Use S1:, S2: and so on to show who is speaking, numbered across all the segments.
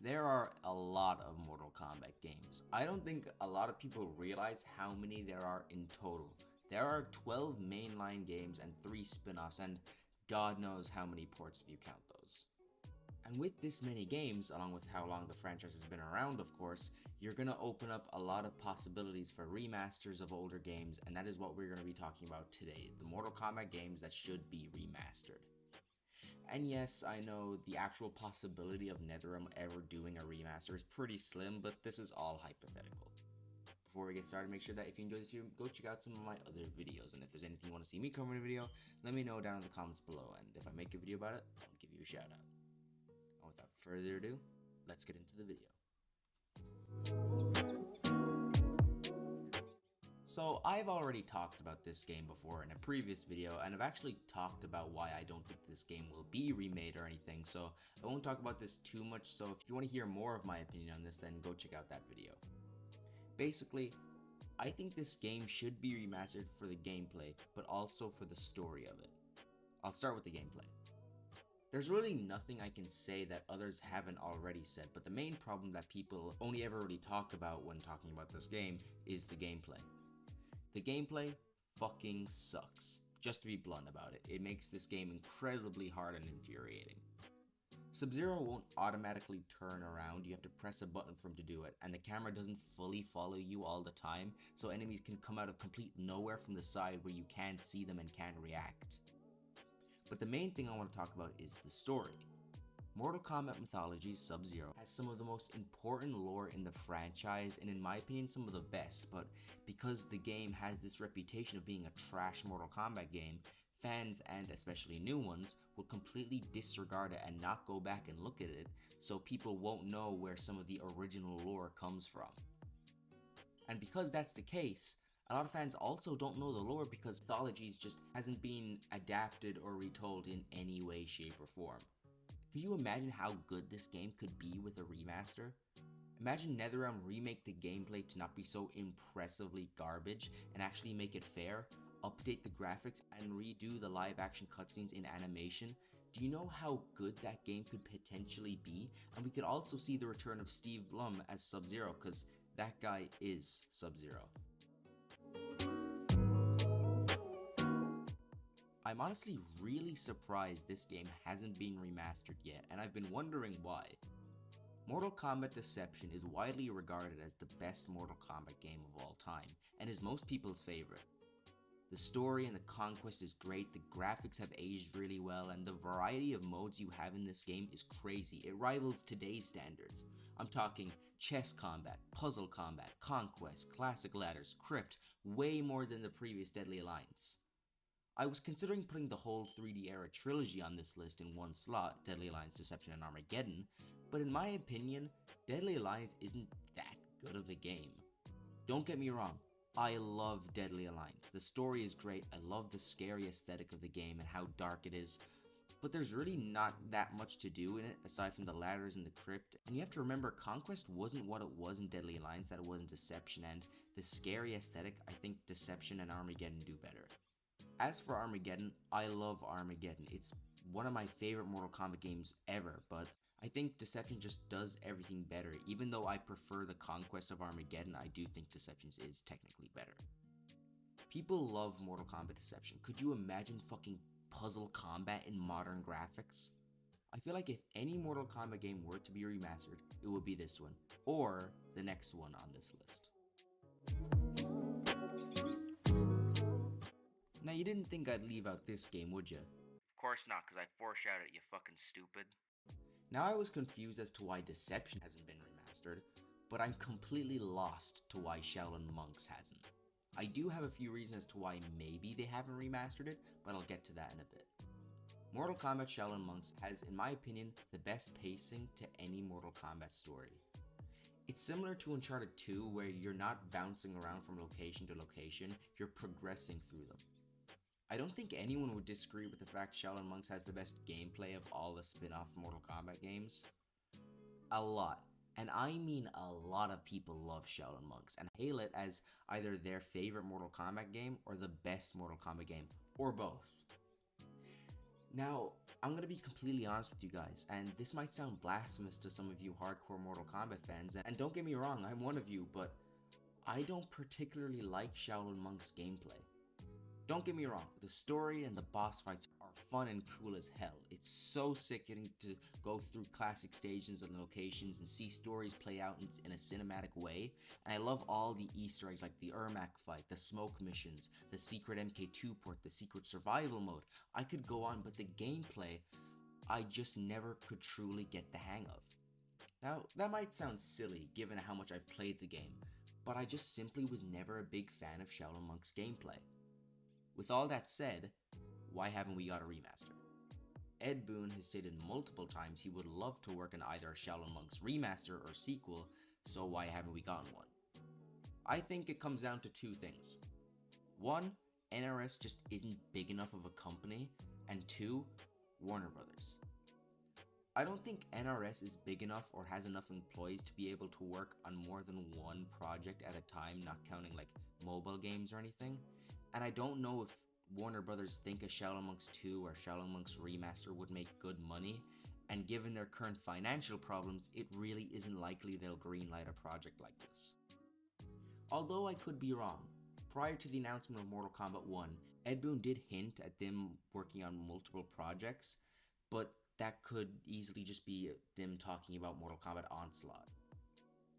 S1: There are a lot of Mortal Kombat games. I don't think a lot of people realize how many there are in total. There are 12 mainline games and 3 spin-offs, and God knows how many ports if you count those. And with this many games, along with how long the franchise has been around, of course, you're going to open up a lot of possibilities for remasters of older games, and that is what we're going to be talking about today, the Mortal Kombat games that should be remastered. And yes, I know the actual possibility of NetherRealm ever doing a remaster is pretty slim, but this is all hypothetical. Before we get started, make sure that if you enjoyed this video, go check out some of my other videos, and if there's anything you want to see me cover in a video, let me know down in the comments below, and if I make a video about it, I'll give you a shout out. And without further ado, let's get into the video. So I've already talked about this game before in a previous video, and I've actually talked about why I don't think this game will be remade or anything, so I won't talk about this too much. So if you want to hear more of my opinion on this, then go check out that video. Basically, I think this game should be remastered for the gameplay, but also for the story of it. I'll start with the gameplay. There's really nothing I can say that others haven't already said, but the main problem that people only ever really talk about when talking about this game is the gameplay. The gameplay fucking sucks. Just to be blunt about it, it makes this game incredibly hard and infuriating. Sub-Zero won't automatically turn around, you have to press a button for him to do it, and the camera doesn't fully follow you all the time, so enemies can come out of complete nowhere from the side where you can't see them and can't react. But the main thing I want to talk about is the story. Mortal Kombat Mythology's Sub-Zero has some of the most important lore in the franchise, and in my opinion some of the best, but because the game has this reputation of being a trash Mortal Kombat game, fans, and especially new ones, will completely disregard it and not go back and look at it, so people won't know where some of the original lore comes from. And because that's the case, a lot of fans also don't know the lore because Mythologies just hasn't been adapted or retold in any way, shape, or form. Could you imagine how good this game could be with a remaster? Imagine NetherRealm remake the gameplay to not be so impressively garbage and actually make it fair, update the graphics, and redo the live action cutscenes in animation. Do you know how good that game could potentially be? And we could also see the return of Steve Blum as Sub-Zero, because that guy is Sub-Zero. I'm honestly really surprised this game hasn't been remastered yet, and I've been wondering why. Mortal Kombat Deception is widely regarded as the best Mortal Kombat game of all time, and is most people's favorite. The story and the conquest is great, the graphics have aged really well, and the variety of modes you have in this game is crazy. It rivals today's standards. I'm talking chess combat, puzzle combat, conquest, classic ladders, crypt, way more than the previous Deadly Alliance. I was considering putting the whole 3D era trilogy on this list in one slot, Deadly Alliance, Deception, and Armageddon, but in my opinion, Deadly Alliance isn't that good of a game. Don't get me wrong, I love Deadly Alliance. The story is great, I love the scary aesthetic of the game and how dark it is, but there's really not that much to do in it aside from the ladders and the crypt, and you have to remember Conquest wasn't what it was in Deadly Alliance that it was in Deception, and the scary aesthetic, I think Deception and Armageddon do better. As for Armageddon, I love Armageddon. It's one of my favorite Mortal Kombat games ever, but I think Deception just does everything better. Even though I prefer the conquest of Armageddon, I do think Deception is technically better. People love Mortal Kombat Deception. Could you imagine fucking puzzle combat in modern graphics? I feel like if any Mortal Kombat game were to be remastered, it would be this one, or the next one on this list. Now, you didn't think I'd leave out this game, would you? Of course not, because I foreshadowed it, you fucking stupid. Now, I was confused as to why Deception hasn't been remastered, but I'm completely lost to why Shaolin Monks hasn't. I do have a few reasons as to why maybe they haven't remastered it, but I'll get to that in a bit. Mortal Kombat Shaolin Monks has, in my opinion, the best pacing to any Mortal Kombat story. It's similar to Uncharted 2, where you're not bouncing around from location to location, you're progressing through them. I don't think anyone would disagree with the fact Shaolin Monks has the best gameplay of all the spin-off Mortal Kombat games. A lot, and I mean a lot of people love Shaolin Monks and hail it as either their favorite Mortal Kombat game or the best Mortal Kombat game, or both. Now, I'm gonna be completely honest with you guys, and this might sound blasphemous to some of you hardcore Mortal Kombat fans, and don't get me wrong, I'm one of you, but I don't particularly like Shaolin Monk's gameplay. Don't get me wrong, the story and the boss fights are fun and cool as hell. It's so sick getting to go through classic stages and locations and see stories play out in a cinematic way. And I love all the Easter eggs like the Ermac fight, the smoke missions, the secret MK2 port, the secret survival mode. I could go on, but the gameplay, I just never could truly get the hang of. Now, that might sound silly given how much I've played the game, but I just simply was never a big fan of Shaolin Monk's gameplay. With all that said, why haven't we got a remaster? Ed Boon has stated multiple times he would love to work on either Shaolin Monk's remaster or sequel, so why haven't we gotten one? I think it comes down to two things. One, NRS just isn't big enough of a company, and two, Warner Brothers. I don't think NRS is big enough or has enough employees to be able to work on more than one project at a time, not counting like mobile games or anything. And I don't know if Warner Brothers think a Shaolin Monks 2 or Shaolin Monks Remaster would make good money, and given their current financial problems, it really isn't likely they'll greenlight a project like this. Although I could be wrong, prior to the announcement of Mortal Kombat 1, Ed Boon did hint at them working on multiple projects, but that could easily just be them talking about Mortal Kombat Onslaught.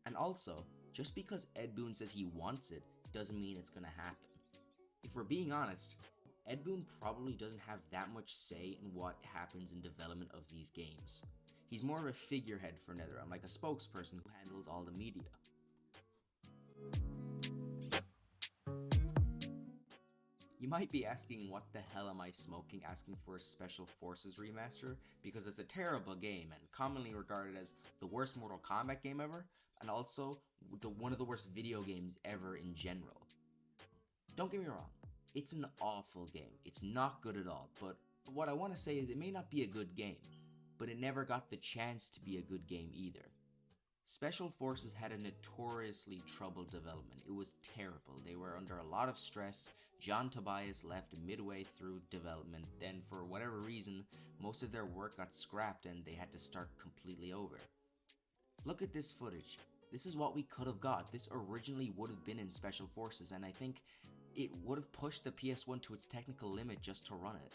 S1: And also, just because Ed Boon says he wants it, doesn't mean it's gonna happen. If we're being honest, Ed Boon probably doesn't have that much say in what happens in development of these games. He's more of a figurehead for NetherRealm, like a spokesperson who handles all the media. You might be asking what the hell am I smoking asking for a Special Forces remaster, because it's a terrible game and commonly regarded as the worst Mortal Kombat game ever, and also one of the worst video games ever in general. Don't get me wrong, it's an awful game. It's not good at all, but what I want to say is it may not be a good game, but it never got the chance to be a good game either. Special Forces had a notoriously troubled development. It was terrible. They were under a lot of stress. John Tobias left midway through development, then for whatever reason, most of their work got scrapped and they had to start completely over. Look at this footage. This is what we could have got. This originally would have been in Special Forces, and I think it would have pushed the PS1 to its technical limit just to run it.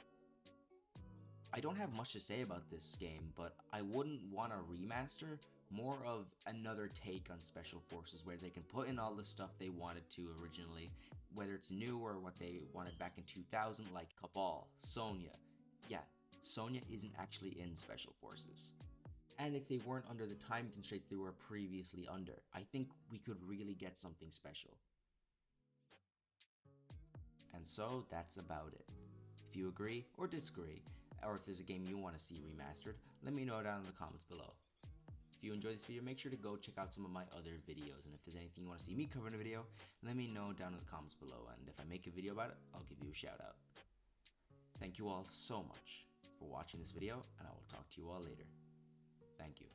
S1: I don't have much to say about this game, but I wouldn't want a remaster, more of another take on Special Forces where they can put in all the stuff they wanted to originally, whether it's new or what they wanted back in 2000, like Cabal, Sonya. Yeah, Sonya isn't actually in Special Forces. And if they weren't under the time constraints they were previously under, I think we could really get something special. And so that's about it. If you agree or disagree, or if there's a game you want to see remastered, let me know down in the comments below. If you enjoyed this video, make sure to go check out some of my other videos, and if there's anything you want to see me cover in a video, let me know down in the comments below, and if I make a video about it, I'll give you a shout out. Thank you all so much for watching this video, and I will talk to you all later. Thank you.